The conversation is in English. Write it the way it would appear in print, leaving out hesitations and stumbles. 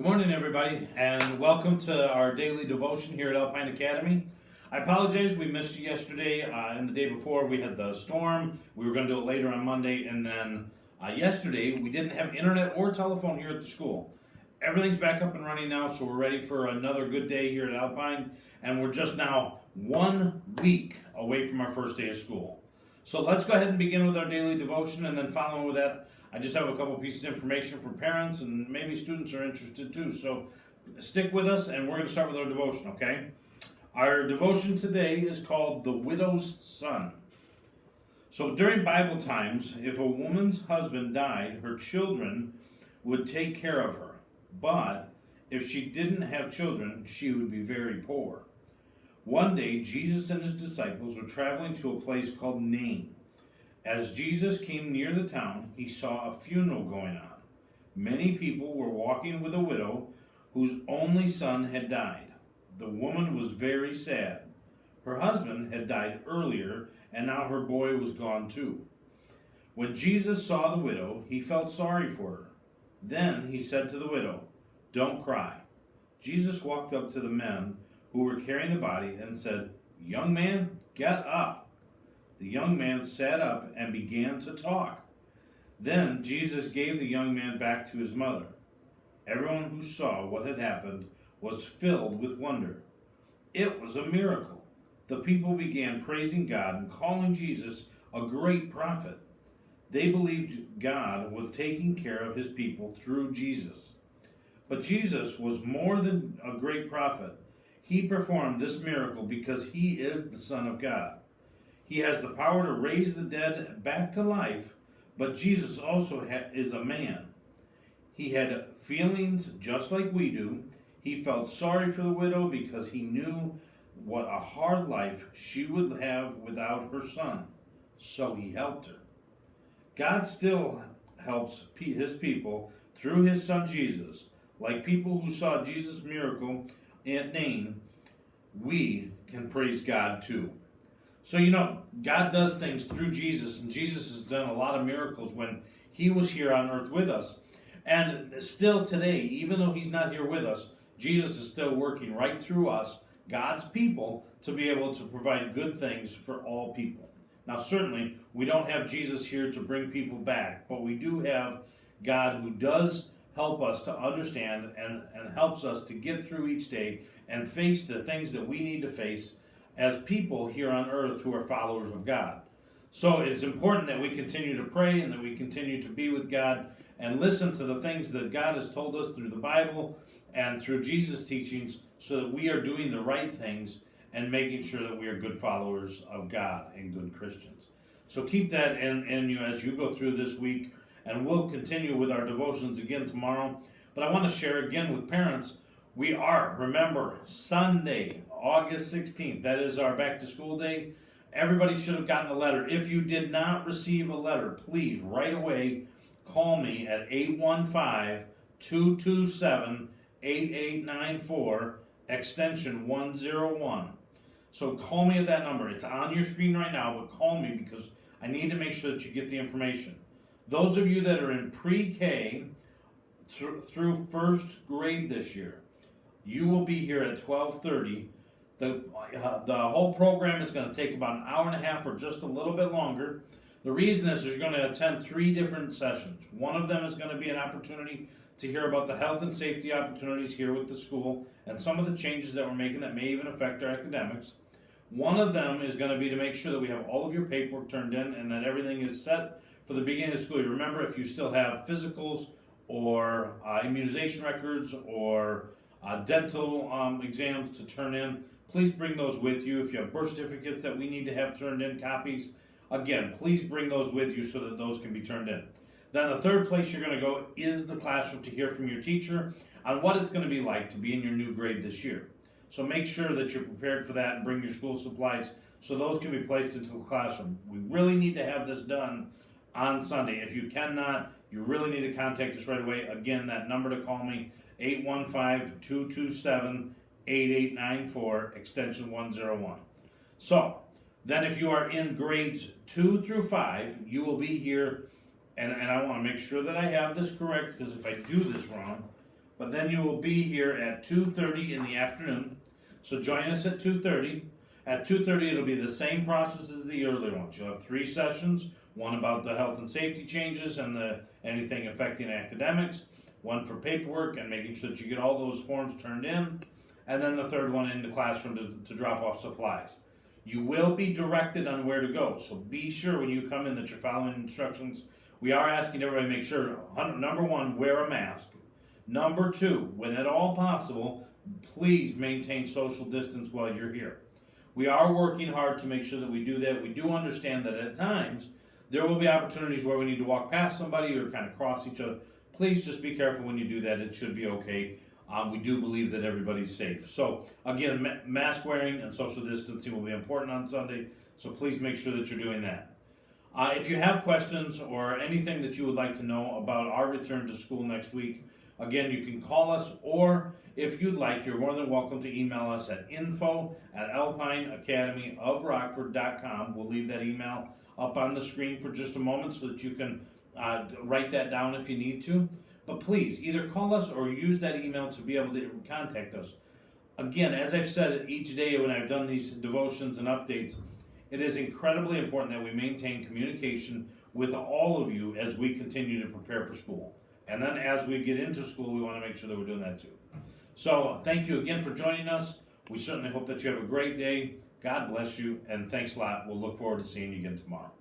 Good morning, everybody, and welcome to our daily devotion here at Alpine Academy. I apologize, we missed you yesterday and the day before. We had the storm. We were going to do it later on Monday, and then yesterday we didn't have internet or telephone here at the school. Everything's back up and running now, so we're ready for another good day here at Alpine, and we're just now 1 week away from our first day of school. So let's go ahead and begin with our daily devotion, and then following with that, I just have a couple pieces of information for parents, and maybe students are interested too. So stick with us, and we're going to start with our devotion, okay? Our devotion today is called The Widow's Son. So during Bible times, if a woman's husband died, her children would take care of her. But if she didn't have children, she would be very poor. One day, Jesus and his disciples were traveling to a place called Nain. As Jesus came near the town, he saw a funeral going on. Many people were walking with a widow whose only son had died. The woman was very sad. Her husband had died earlier, and now her boy was gone too. When Jesus saw the widow, he felt sorry for her. Then he said to the widow, "Don't cry." Jesus walked up to the men who were carrying the body and said, "Young man, get up." The young man sat up and began to talk. Then Jesus gave the young man back to his mother. Everyone who saw what had happened was filled with wonder. It was a miracle. The people began praising God and calling Jesus a great prophet. They believed God was taking care of his people through Jesus. But Jesus was more than a great prophet. He performed this miracle because he is the Son of God. He has the power to raise the dead back to life, but Jesus also is a man. He had feelings just like we do. He felt sorry for the widow because he knew what a hard life she would have without her son, so he helped her. God still helps his people through his son Jesus. Like people who saw Jesus' miracle at Nain, we can praise God too. So, God does things through Jesus, and Jesus has done a lot of miracles when he was here on earth with us. And still today, even though he's not here with us, Jesus is still working right through us, God's people, to be able to provide good things for all people. Now, certainly, we don't have Jesus here to bring people back, but we do have God who does help us to understand and helps us to get through each day and face the things that we need to face as people here on earth who are followers of God. So it's important that we continue to pray and that we continue to be with God and listen to the things that God has told us through the Bible and through Jesus' teachings so that we are doing the right things and making sure that we are good followers of God and good Christians. So keep that in you as you go through this week, and we'll continue with our devotions again tomorrow. But I want to share again with parents, remember, Sunday, August 16th, that is our back to school day. Everybody should have gotten a letter. If you did not receive a letter, please right away call me at 815-227-8894, extension 101. So call me at that number. It's on your screen right now, but call me because I need to make sure that you get the information. Those of you that are in pre-K through first grade this year, you will be here at 12:30. The whole program is going to take about an hour and a half or just a little bit longer. The reason is you're going to attend 3 different sessions. One of them is going to be an opportunity to hear about the health and safety opportunities here with the school and some of the changes that we're making that may even affect our academics. One of them is going to be to make sure that we have all of your paperwork turned in and that everything is set for the beginning of school year. Remember, if you still have physicals or immunization records or dental exams to turn in, please bring those with you. If you have birth certificates that we need to have turned in copies, again, please bring those with you so that those can be turned in. Then the third place you're going to go is the classroom to hear from your teacher on what it's going to be like to be in your new grade this year. So make sure that you're prepared for that and bring your school supplies so those can be placed into the classroom. We really need to have this done on Sunday. If you cannot, you really need to contact us right away. Again, that number to call me, 815-227-8894, extension 101. So, then if you are in grades 2 through 5, you will be here, and I want to make sure that I have this correct, because if I do this wrong, but then you will be here at 2:30 in the afternoon. So join us at 2:30. At 2:30, it'll be the same process as the earlier ones. You'll have 3 sessions, one about the health and safety changes and anything affecting academics, one for paperwork and making sure that you get all those forms turned in, and then the third one in the classroom to drop off supplies. You will be directed on where to go, so be sure when you come in that you're following instructions. We are asking everybody to make sure, number 1, wear a mask. Number 2, when at all possible, please maintain social distance while you're here. We are working hard to make sure that we do that. We do understand that at times there will be opportunities where we need to walk past somebody or kind of cross each other. Please just be careful when you do that. It should be okay. We do believe that everybody's safe. So again, mask wearing and social distancing will be important on Sunday. So please make sure that you're doing that. If you have questions or anything that you would like to know about our return to school next week, again, you can call us, or if you'd like, you're more than welcome to email us at info@alpineacademyofrockford.com. We'll leave that email up on the screen for just a moment so that you can write that down if you need to. But please, either call us or use that email to be able to contact us. Again, as I've said each day when I've done these devotions and updates, it is incredibly important that we maintain communication with all of you as we continue to prepare for school. And then as we get into school, we want to make sure that we're doing that too. So thank you again for joining us. We certainly hope that you have a great day. God bless you, and thanks a lot. We'll look forward to seeing you again tomorrow.